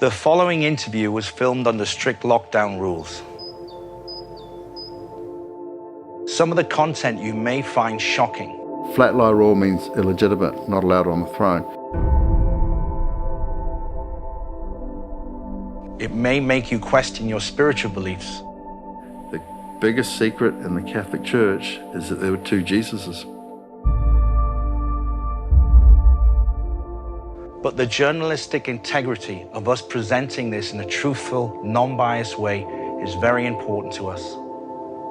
The following interview was filmed under strict lockdown rules. Some of the content you may find shocking. Flat lie rule means illegitimate, not allowed on the throne. It may make you question your spiritual beliefs. The biggest secret in the Catholic Church is that there were two Jesuses. But the journalistic integrity of us presenting this in a truthful, non-biased way is very important to us.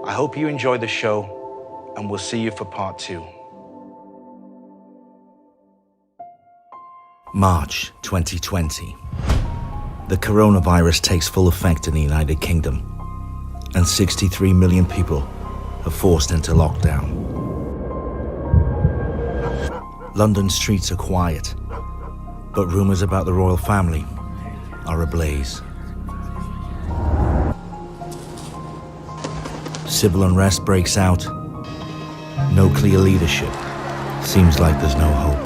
I hope you enjoy the show, and we'll see you for part 2. March 2020. The coronavirus takes full effect in the United Kingdom, and 63 million people are forced into lockdown. London streets are quiet, but rumours about the royal family are ablaze. Civil unrest breaks out. No clear leadership. Seems like there's no hope.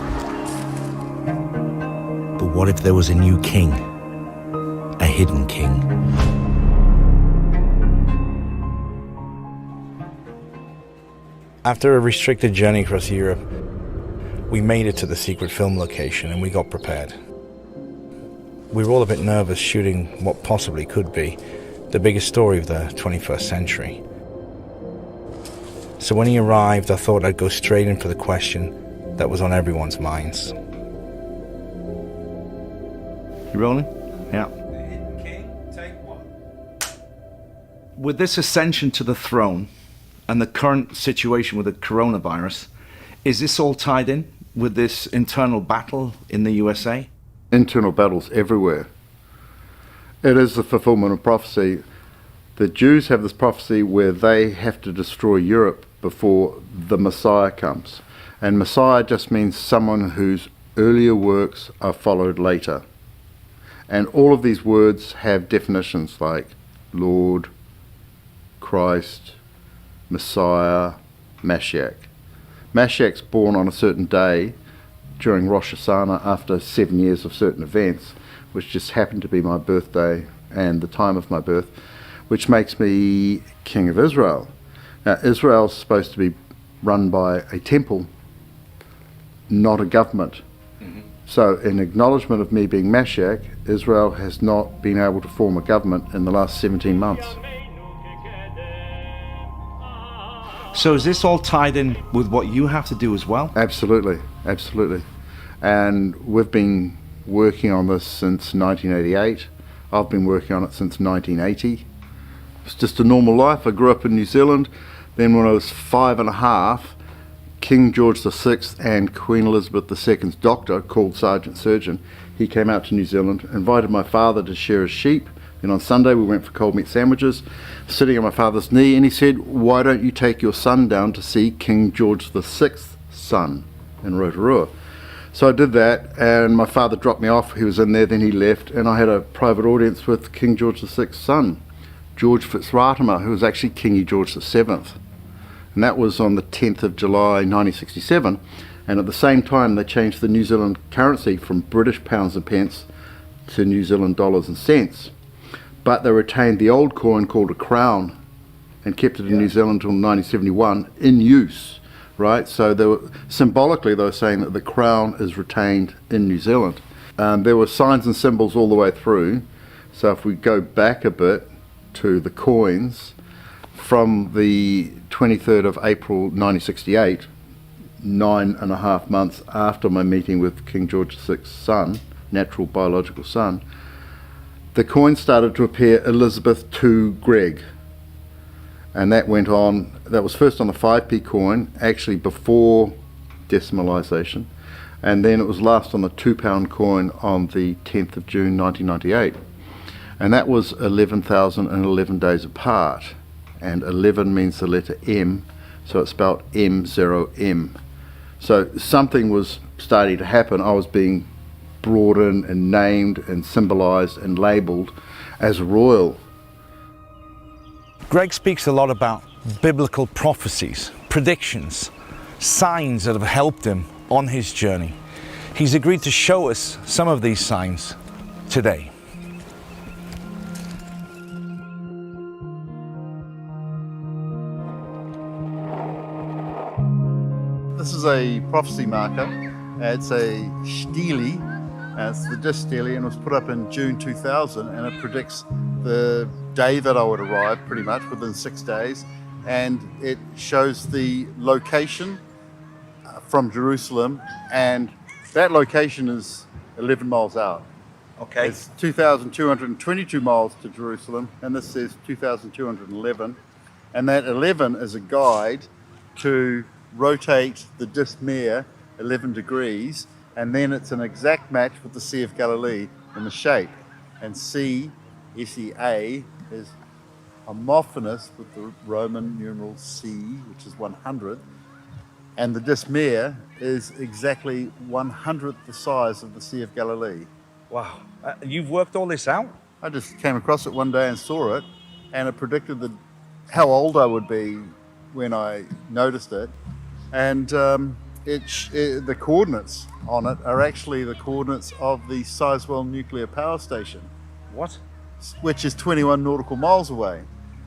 But what if there was a new king? A hidden king? After a restricted journey across Europe, we made it to the secret film location and we got prepared. We were all a bit nervous shooting what possibly could be the biggest story of the 21st century. So when he arrived, I thought I'd go straight in for the question that was on everyone's minds. You rolling? Yeah. The Hidden King, take 1. With this ascension to the throne and the current situation with the coronavirus, is this all tied in with this internal battle in the USA? Internal battles everywhere. It is the fulfillment of prophecy. The Jews have this prophecy where they have to destroy Europe before the Messiah comes. And Messiah just means someone whose earlier works are followed later. And all of these words have definitions like Lord, Christ, Messiah, Mashiach. Mashiach's born on a certain day during Rosh Hashanah after 7 years of certain events, which just happened to be my birthday and the time of my birth, which makes me King of Israel. Now, Israel's supposed to be run by a temple, not a government. So in acknowledgement of me being Mashiach, Israel has not been able to form a government in the last 17 months. So is this all tied in with what you have to do as well? Absolutely, absolutely. And we've been working on this since 1988. I've been working on it since 1980. It's just a normal life. I grew up in New Zealand. Then when I was 5 and a half, King George VI and Queen Elizabeth II's doctor, called Sergeant Surgeon, he came out to New Zealand, invited my father to share his sheep. And on Sunday we went for cold meat sandwiches, sitting on my father's knee, and he said, why don't you take your son down to see King George VI's son in Rotorua? So I did that, and my father dropped me off. He was in there, then he left, and I had a private audience with King George VI's son, George Fitzratimer, who was actually King George VII. And that was on the 10th of July 1967. And at the same time they changed the New Zealand currency from British pounds and pence to New Zealand dollars and cents. But they retained the old coin called a crown and kept it in New Zealand until 1971 in use, right? So they were, symbolically they were saying that the crown is retained in New Zealand. There were signs and symbols all the way through. So if we go back a bit to the coins, from the 23rd of April 1968, 9.5 months after my meeting with King George VI's son, natural biological son, the coin started to appear Elizabeth to Greg. And that went on, that was first on the 5p coin, actually before decimalisation, and then it was last on the £2 coin on the 10th of June 1998. And that was 11,011 days apart. And 11 means the letter M, so it's spelled M0M. So something was starting to happen. I was being brought in and named and symbolised and labelled as royal. Greg speaks a lot about biblical prophecies, predictions, signs that have helped him on his journey. He's agreed to show us some of these signs today. is a prophecy marker. It's a stele. It's the disc stele, and it was put up in June 2000, and it predicts the day that I would arrive, pretty much within 6 days, and it shows the location from Jerusalem, and that location is 11 miles out. Okay. It's 2,222 miles to Jerusalem, and this says 2,211, and that 11 is a guide to rotate the disc mirror 11 degrees, and then it's an exact match with the Sea of Galilee in the shape. And C, S-E-A, is homophonous with the Roman numeral C, which is 100, and the disc mirror is exactly 100th the size of the Sea of Galilee. Wow. You've worked all this out? I just came across it one day and saw it, and it predicted how old I would be when I noticed it. And the coordinates on it are actually the coordinates of the Sizewell nuclear power station. What? Which is 21 nautical miles away.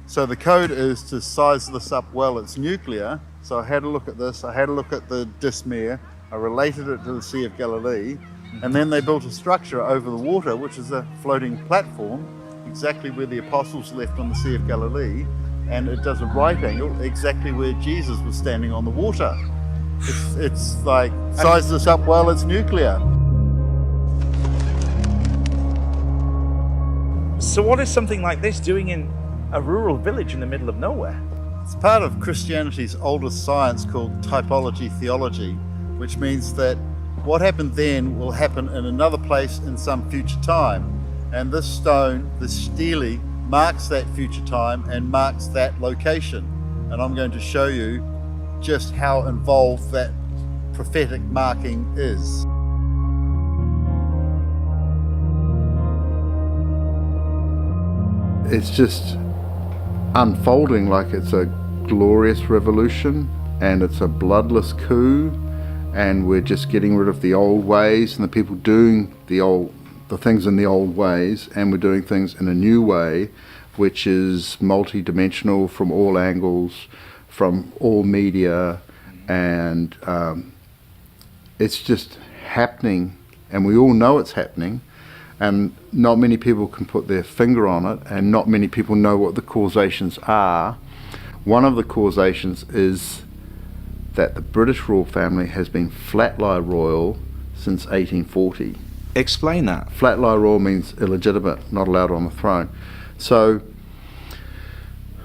So the code is to size this up well. It's nuclear. So I had a look at this. I had a look at the Dismere. I related it to the Sea of Galilee. And then they built a structure over the water, which is a floating platform, exactly where the apostles left on the Sea of Galilee. And it does a right angle exactly where Jesus was standing on the water. It's like, size this up well, it's nuclear. So what is something like this doing in a rural village in the middle of nowhere? It's part of Christianity's oldest science called typology theology, which means that what happened then will happen in another place in some future time. And this stone, this stele, marks that future time and marks that location. And I'm going to show you just how involved that prophetic marking is. It's just unfolding like it's a glorious revolution and it's a bloodless coup, and we're just getting rid of the old ways and the people doing the things in the old ways, and we're doing things in a new way which is multi-dimensional from all angles, from all media, and it's just happening, and we all know it's happening, and not many people can put their finger on it, and not many people know what the causations are. One of the causations is that the British royal family has been flatlie royal since 1840. Explain that. Flatlie royal means illegitimate, not allowed on the throne. So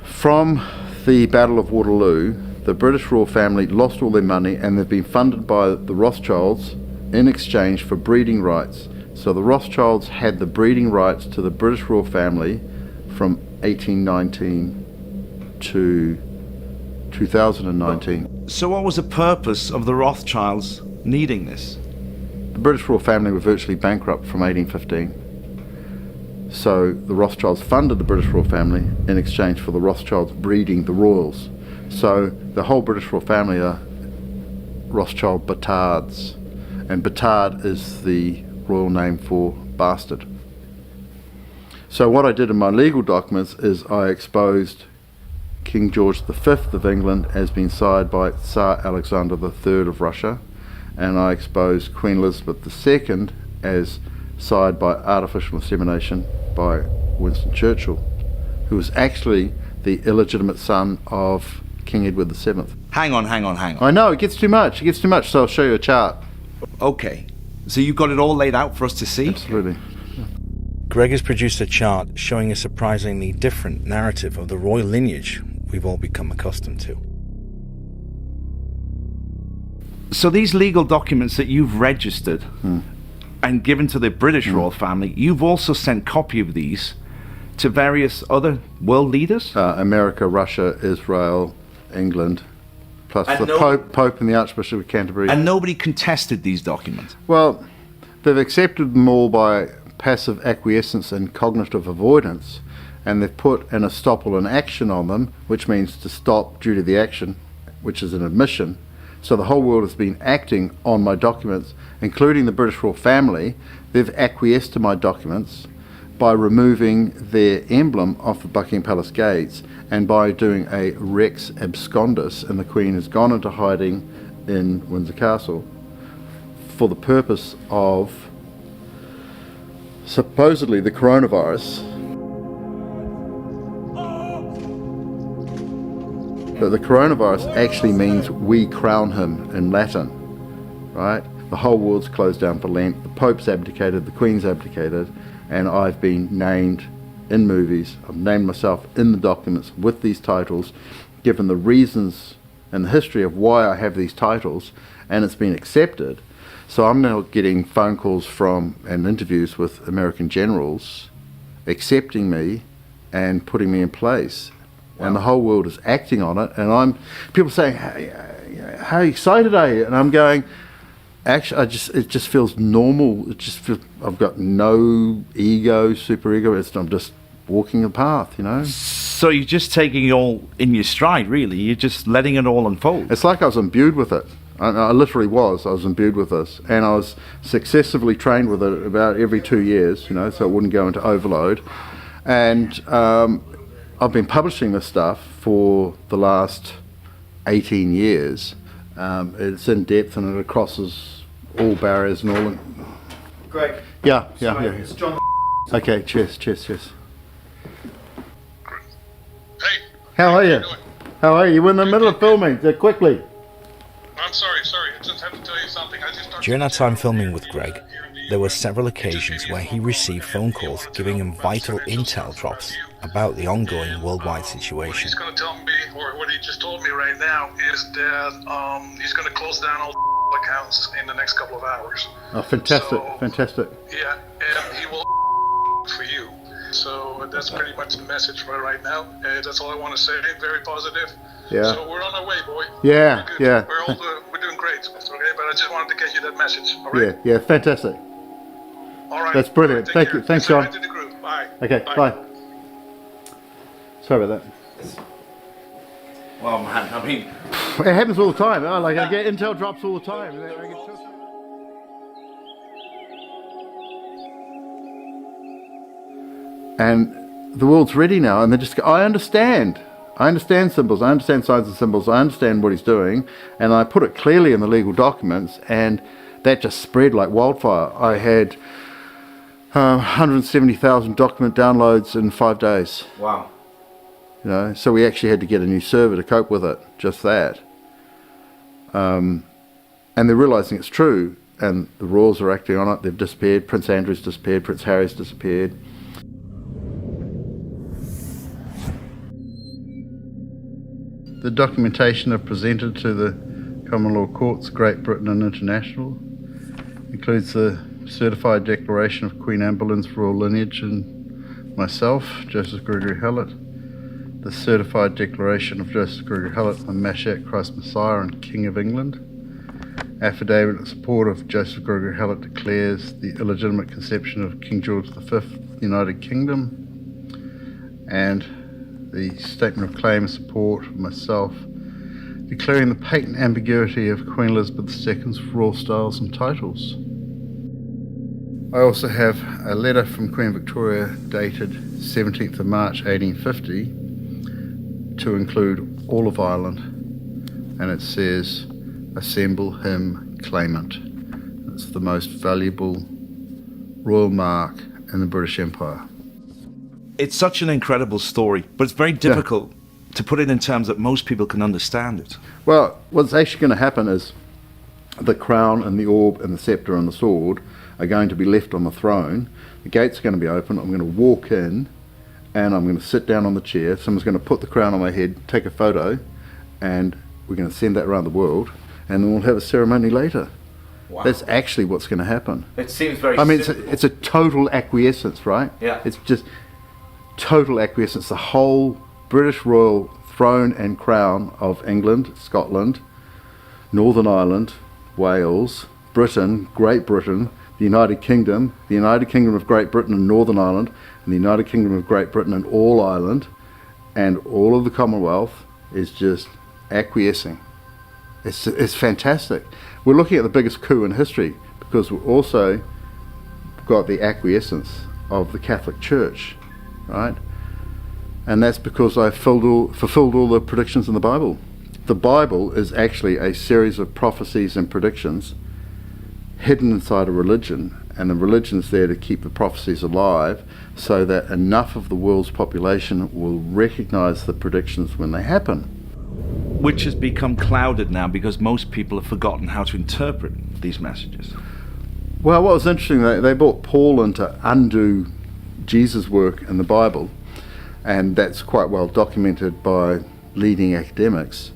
from the Battle of Waterloo, the British royal family lost all their money, and they've been funded by the Rothschilds in exchange for breeding rights. So the Rothschilds had the breeding rights to the British royal family from 1819 to 2019. So what was the purpose of the Rothschilds needing this? The British royal family were virtually bankrupt from 1815. So the Rothschilds funded the British royal family in exchange for the Rothschilds breeding the royals. So the whole British royal family are Rothschild Batards, and Batard is the royal name for bastard. So what I did in my legal documents is I exposed King George V of England as being sired by Tsar Alexander III of Russia, and I exposed Queen Elizabeth II as sired by artificial insemination by Winston Churchill, who was actually the illegitimate son of King Edward VII. Hang on. I know, it gets too much, so I'll show you a chart. Okay, so you've got it all laid out for us to see? Absolutely. Greg has produced a chart showing a surprisingly different narrative of the royal lineage we've all become accustomed to. So these legal documents that you've registered and given to the British royal family, you've also sent copy of these to various other world leaders? America, Russia, Israel, England, plus And the Pope and the Archbishop of Canterbury. And nobody contested these documents? Well, they've accepted them all by passive acquiescence and cognitive avoidance, and they've put an estoppel in action on them, which means to stop due to the action, which is an admission. So the whole world has been acting on my documents, including the British royal family. They've acquiesced to my documents by removing their emblem off the Buckingham Palace gates and by doing a Rex Abscondus, and the Queen has gone into hiding in Windsor Castle for the purpose of supposedly the coronavirus. But the coronavirus actually means we crown him in Latin, right? The whole world's closed down for Lent, the Pope's abdicated, the Queen's abdicated, and I've been named in movies, I've named myself in the documents with these titles, given the reasons and the history of why I have these titles, and it's been accepted. So I'm now getting phone calls from and interviews with American generals accepting me and putting me in place. Wow. And the whole world is acting on it, and people saying, how excited are you? And I'm going, actually, it just feels normal. It just feels, I've got no ego, super ego. I'm just walking a path, you know. So you're just taking it all in your stride, really. You're just letting it all unfold. It's like I was imbued with it. I literally was. I was imbued with this, and I was successively trained with it about every 2 years, you know, so it wouldn't go into overload. And I've been publishing this stuff for the last 18 years. It's in depth and it crosses all barriers and all. Greg. Yeah. It's John. Okay, cheers. Hey. How are you? Doing? How are you? You were in the middle of filming. Quickly. I'm sorry. I just have to tell you something. During our time filming with Greg, there were several occasions where he received phone calls giving him vital intel drops about the ongoing worldwide situation. What he's going to tell me, or what he just told me right now, is that he's going to close down all accounts in the next couple of hours. Oh, fantastic, so, fantastic. Yeah, and he will for you. So that's pretty much the message for right now. That's all I want to say. Very positive. Yeah. So we're on our way, boy. Yeah, yeah. We're doing great. Okay, but I just wanted to get you that message. All right. Yeah, fantastic. All right. That's brilliant. Take Thank care. you. Thanks, Say hi John. to the group. Bye. Okay, bye. Sorry about that. Well, man, I mean, It happens all the time. Like I get intel drops all the time. And the world's ready now, and they just go, I understand symbols, I understand signs and symbols, I understand what he's doing, and I put it clearly in the legal documents, and that just spread like wildfire. I had 170,000 document downloads in 5 days. wow. You know, so we actually had to get a new server to cope with it, just that. And they're realising it's true, and the royals are acting on it. They've disappeared. Prince Andrew's disappeared. Prince Harry's disappeared. The documentation I've presented to the Common Law Courts, Great Britain and International, includes the certified declaration of Queen Anne Boleyn's royal lineage and myself, Joseph Gregory Hallett, the certified declaration of Joseph Gregory Hallett, a Mashiach Christ Messiah and King of England, affidavit in support of Joseph Gregory Hallett declares the illegitimate conception of King George V, United Kingdom, and the statement of claim in support of myself, declaring the patent ambiguity of Queen Elizabeth II's royal styles and titles. I also have a letter from Queen Victoria dated 17th of March 1850 to include all of Ireland, and it says, assemble him claimant. It's the most valuable royal mark in the British Empire. It's such an incredible story, but it's very difficult to put it in terms that most people can understand it. Well, what's actually going to happen is the crown and the orb and the sceptre and the sword are going to be left on the throne. The gate's going to be open. I'm going to walk in and I'm going to sit down on the chair. Someone's going to put the crown on my head, take a photo, and we're going to send that around the world, and then we'll have a ceremony later. Wow. That's actually what's going to happen. It seems very I mean, it's a total acquiescence, right? Yeah. It's just total acquiescence. The whole British royal throne and crown of England, Scotland, Northern Ireland, Wales, Britain, Great Britain, the United Kingdom of Great Britain and Northern Ireland, and the United Kingdom of Great Britain and all Ireland, and all of the Commonwealth is just acquiescing. It's fantastic. We're looking at the biggest coup in history because we've also got the acquiescence of the Catholic Church, right? And that's because I fulfilled all the predictions in the Bible. the Bible is actually a series of prophecies and predictions hidden inside a religion, and the religion's there to keep the prophecies alive so that enough of the world's population will recognize the predictions when they happen. Which has become clouded now because most people have forgotten how to interpret these messages. Well, what was interesting, they brought Paul in to undo Jesus' work in the Bible, and that's quite well documented by leading academics.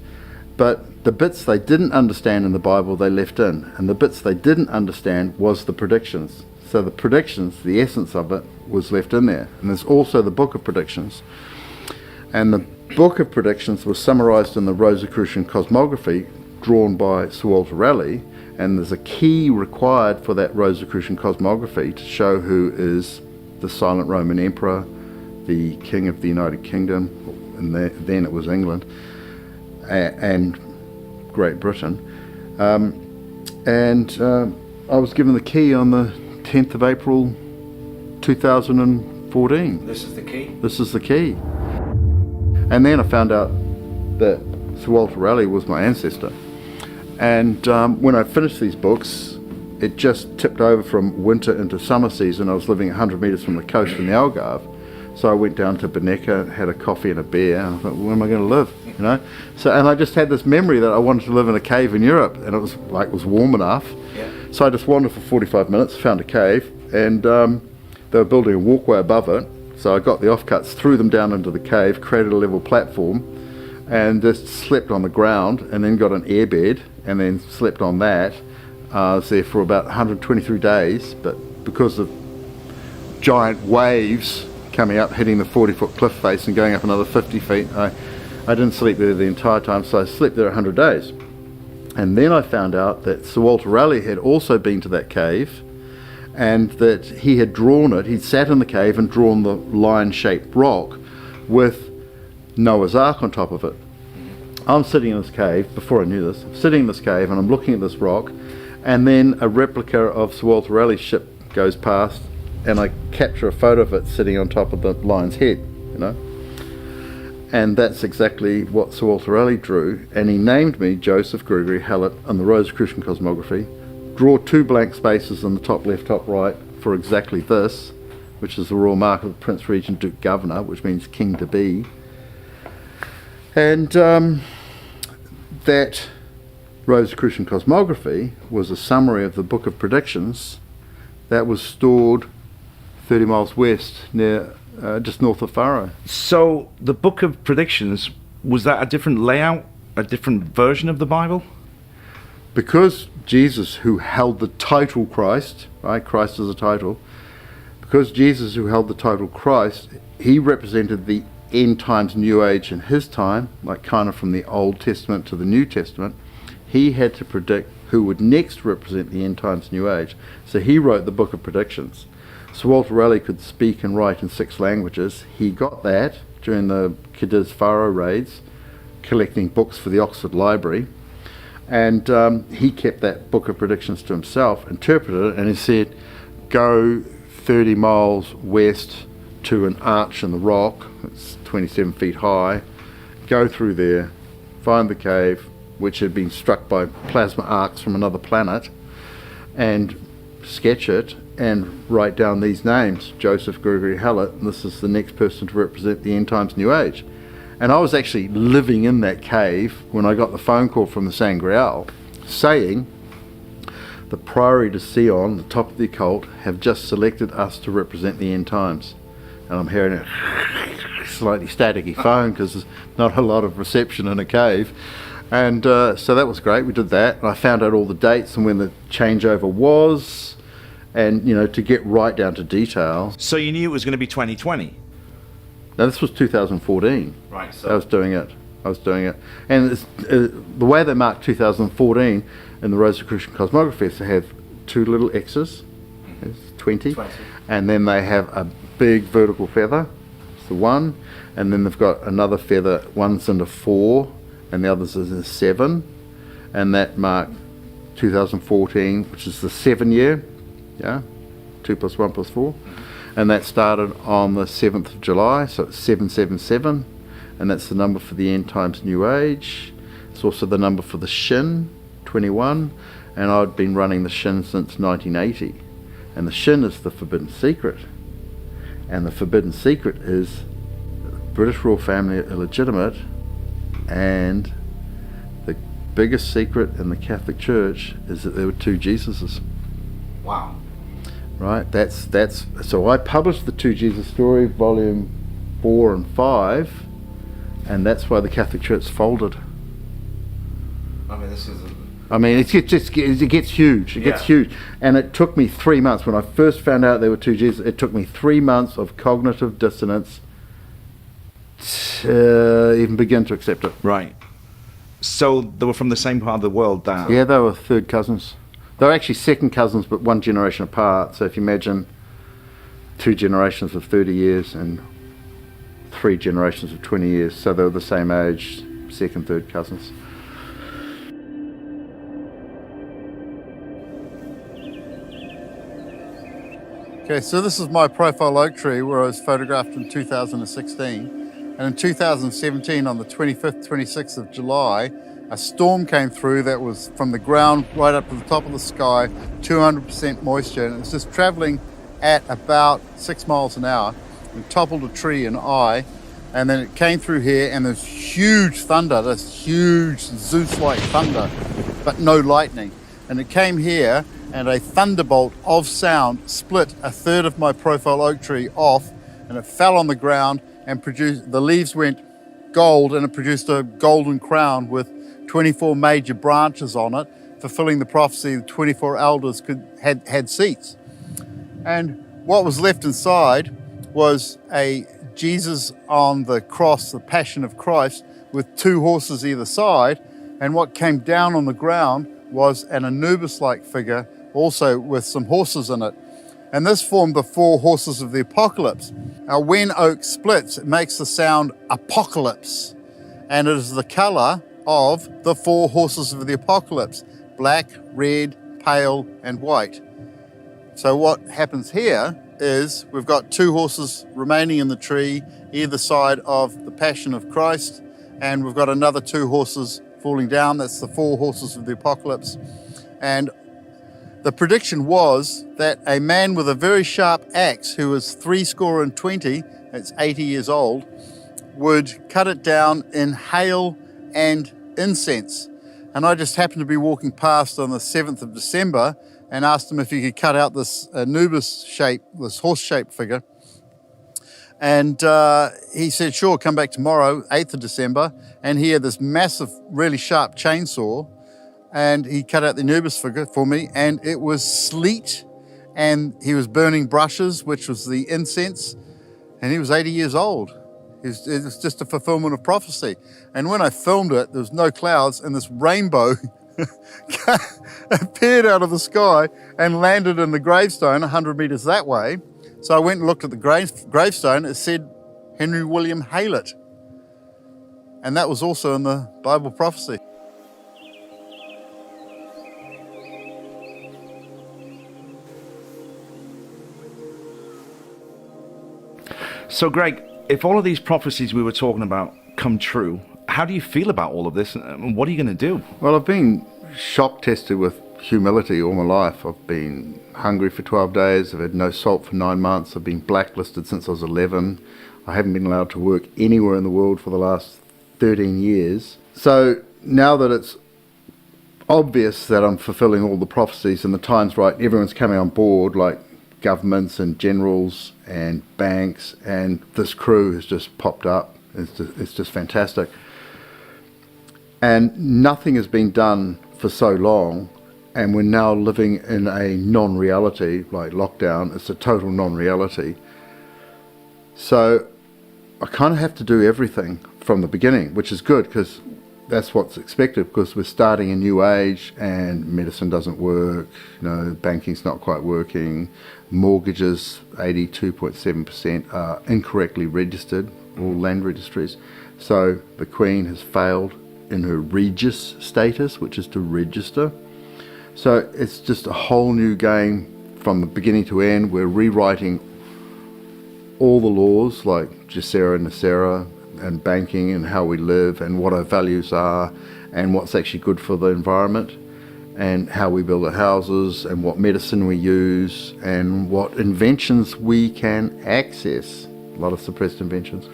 But the bits they didn't understand in the Bible, they left in, and the bits they didn't understand was the predictions. So the predictions, the essence of it, was left in there. And there's also the Book of Predictions. And the Book of Predictions was summarized in the Rosicrucian cosmography drawn by Sir Walter Raleigh, and there's a key required for that Rosicrucian cosmography to show who is the silent Roman Emperor, the King of the United Kingdom, and then it was England, and Great Britain. I was given the key on the 10th of April 2014. This is the key? This is the key. And then I found out that Sir Walter Raleigh was my ancestor. And when I finished these books, it just tipped over from winter into summer season. I was living 100 metres from the coast in the Algarve. So I went down to Bonnecca, had a coffee and a beer, and I thought, where am I going to live? You know? And I just had this memory that I wanted to live in a cave in Europe, and it was warm enough. Yeah. So I just wandered for 45 minutes, found a cave, and they were building a walkway above it. So I got the offcuts, threw them down into the cave, created a level platform, and just slept on the ground, and then got an airbed, and then slept on that. I was there for about 123 days, but because of giant waves coming up, hitting the 40-foot cliff face and going up another 50 feet, I didn't sleep there the entire time, so I slept there 100 days. And then I found out that Sir Walter Raleigh had also been to that cave, and that he had drawn it, he'd sat in the cave and drawn the lion-shaped rock with Noah's Ark on top of it. I'm sitting in this cave, before I knew this, I'm sitting in this cave and I'm looking at this rock, and then a replica of Sir Walter Raleigh's ship goes past, and I capture a photo of it sitting on top of the lion's head, you know. And that's exactly what Sir Walter Raleigh drew, and he named me Joseph Gregory Hallett on the Rosicrucian cosmography. Draw 2 blank spaces in the top left, top right for exactly this, which is the royal mark of the Prince Regent Duke Governor, which means king to be. And that Rosicrucian cosmography was a summary of the Book of Predictions that was stored 30 miles west, near just north of Faro. So the Book of Predictions, was that a different layout, a different version of the Bible? Because Jesus, who held the title Christ, right, Christ is a title, because Jesus, who held the title Christ, he represented the end times New Age in his time, like kind of from the Old Testament to the New Testament. He had to predict who would next represent the end times New Age. So he wrote the Book of Predictions. Sir Walter Raleigh could speak and write in 6 languages. He got that during the Cadiz Faro raids, collecting books for the Oxford Library. And he kept that Book of Predictions to himself, interpreted it, and he said, go 30 miles west to an arch in the rock, it's 27 feet high, go through there, find the cave, which had been struck by plasma arcs from another planet, and sketch it, and write down these names, Joseph Gregory Hallett, and this is the next person to represent the end times New Age. And I was actually living in that cave when I got the phone call from the Sangreal saying the Priory de Sion, the top of the occult, have just selected us to represent the end times. And I'm hearing a slightly staticky phone because there's not a lot of reception in a cave. And so that was great. We did that. And I found out all the dates and when the changeover was, and, you know, to get right down to detail. So you knew it was going to be 2020? Now this was 2014. Right. So I was doing it. And it's, the way they marked 2014 in the Rosicrucian cosmography is they have 2 little X's, it's 20, and then they have a big vertical feather, it's the 1, and then they've got another feather, one's into 4, and the other's is in 7, and that marked 2014, which is the 7 year, yeah, 2 plus 1 plus 4. And that started on the 7th of July, so it's 777, and that's the number for the end times New Age. It's also the number for the Shin, 21, and I'd been running the Shin since 1980. And the Shin is the Forbidden Secret. And the Forbidden Secret is British royal family illegitimate, and the biggest secret in the Catholic Church is that there were two Jesuses. Wow. Right, so I published the Two Jesus Story, volume 4 and 5, and that's why the Catholic Church folded. I mean, this is... it gets huge. It gets huge. And it took me 3 months. When I first found out there were two Jesus, it took me 3 months of cognitive dissonance to even begin to accept it. Right. So they were from the same part of the world? Yeah, they were third cousins. They were actually second cousins, but one generation apart. So if you imagine 2 generations of 30 years and 3 generations of 20 years, so they were the same age, second, third cousins. Okay, so this is my profile oak tree where I was photographed in 2016. And in 2017, on the 25th, 26th of July, a storm came through that was from the ground right up to the top of the sky, 200% moisture, and it was just traveling at about 6 miles an hour and toppled a tree in Eye. And then it came through here, and there's huge thunder, this huge Zeus-like thunder, but no lightning. And it came here, and a thunderbolt of sound split a third of my profile oak tree off, and it fell on the ground and produced, the leaves went gold, and it produced a golden crown with 24 major branches on it, fulfilling the prophecy the 24 elders had seats. And what was left inside was a Jesus on the cross, the Passion of Christ, with 2 horses either side, and what came down on the ground was an Anubis-like figure, also with some horses in it. And this formed the 4 horses of the apocalypse. Now, when oak splits, it makes the sound apocalypse, and it is the color of the 4 horses of the apocalypse: black, red, pale, and white. So what happens here is we've got 2 horses remaining in the tree, either side of the Passion of Christ, and we've got another 2 horses falling down. That's the 4 horses of the apocalypse. And the prediction was that a man with a very sharp axe, who was 70, that's 80 years old, would cut it down in hail and incense. And I just happened to be walking past on the 7th of December and asked him if he could cut out this Anubis shape, this horse-shaped figure. And he said, sure, come back tomorrow, 8th of December. And he had this massive, really sharp chainsaw, and he cut out the Anubis figure for me, and it was sleet, and he was burning brushes, which was the incense, and he was 80 years old. It was just a fulfillment of prophecy. And when I filmed it, there was no clouds, and this rainbow appeared out of the sky and landed in the gravestone 100 meters that way. So I went and looked at the gravestone. It said Henry William Hallett. And that was also in the Bible prophecy. So, Greg, if all of these prophecies we were talking about come true, how do you feel about all of this, and what are you going to do? Well, I've been shock tested with humility all my life. I've been hungry for 12 days. I've had no salt for 9 months. I've been blacklisted since I was 11. I haven't been allowed to work anywhere in the world for the last 13 years. So now that it's obvious that I'm fulfilling all the prophecies and the time's right, everyone's coming on board, like governments and generals and banks, and this crew has just popped up. It's just fantastic. And nothing has been done for so long, and we're now living in a non-reality, like lockdown. It's a total non-reality. So I kind of have to do everything from the beginning, which is good, because that's what's expected, because we're starting a new age and medicine doesn't work, banking's not quite working, mortgages, 82.7% are incorrectly registered, all land registries. So the Queen has failed in her Regis status, which is to register. So it's just a whole new game from the beginning to end. We're rewriting all the laws, like Gesera, Nasera, and banking, and how we live and what our values are, and what's actually good for the environment, and how we build our houses, and what medicine we use, and what inventions we can access. A lot of suppressed inventions.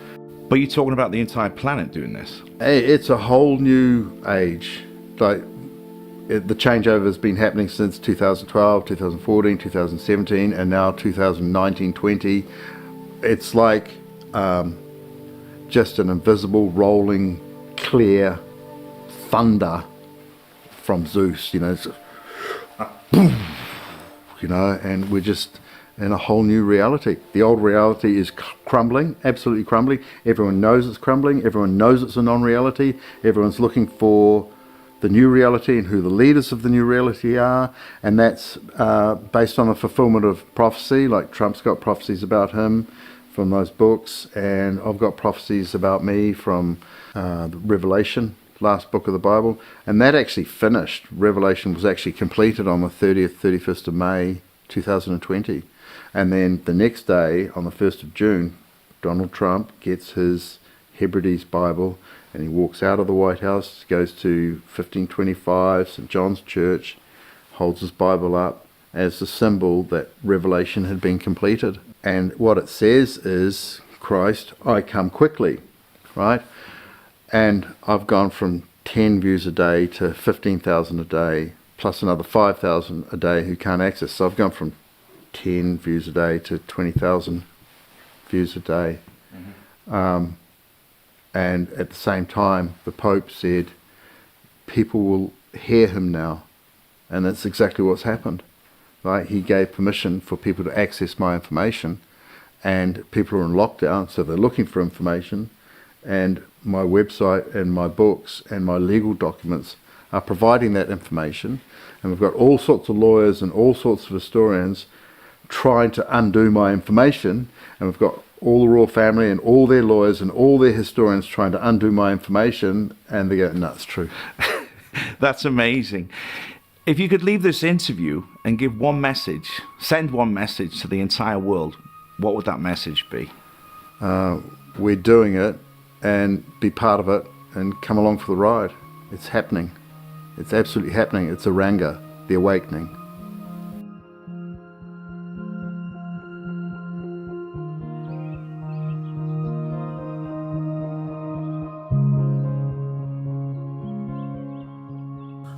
But you're talking about the entire planet doing this. It's a whole new age. Like, the changeover has been happening since 2012, 2014, 2017, and now 2019-20. It's like just an invisible, rolling, clear thunder from Zeus, you know, it's boom, you know, and we're just in a whole new reality. The old reality is crumbling, absolutely crumbling. Everyone knows it's crumbling. Everyone knows it's a non-reality. Everyone's looking for the new reality and who the leaders of the new reality are, and that's based on the fulfillment of prophecy. Like Trump's got prophecies about him from those books, and I've got prophecies about me from the Revelation, last book of the Bible, and that actually finished. Revelation was actually completed on the 30th, 31st of May 2020, and then the next day, on the 1st of June, Donald Trump gets his Hebrides Bible, and he walks out of the White House, goes to 1525 St. John's Church, holds his Bible up as the symbol that Revelation had been completed. And what it says is, Christ, I come quickly, right? And I've gone from 10 views a day to 15,000 a day, plus another 5,000 a day who can't access. So I've gone from 10 views a day to 20,000 views a day. Mm-hmm. And at the same time, the Pope said, people will hear him now. And that's exactly what's happened. Right? He gave permission for people to access my information, and people are in lockdown, so they're looking for information, and my website and my books and my legal documents are providing that information, and we've got all sorts of lawyers and all sorts of historians trying to undo my information, and we've got all the royal family and all their lawyers and all their historians trying to undo my information, and they go, no, it's true. That's amazing. If you could leave this interview and give one message, send one message to the entire world, what would that message be? We're doing it, and be part of it, and come along for the ride. It's happening. It's absolutely happening. It's a Ranga, the awakening.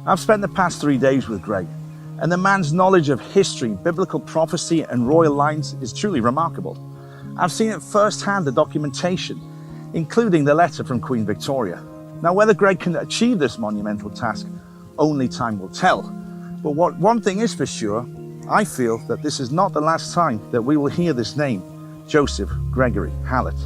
I've spent the past 3 days with Greg, and the man's knowledge of history, biblical prophecy, and royal lines is truly remarkable. I've seen it firsthand, the documentation, including the letter from Queen Victoria. Now, whether Greg can achieve this monumental task, only time will tell. But one thing is for sure, I feel that this is not the last time that we will hear this name, Joseph Gregory Hallett.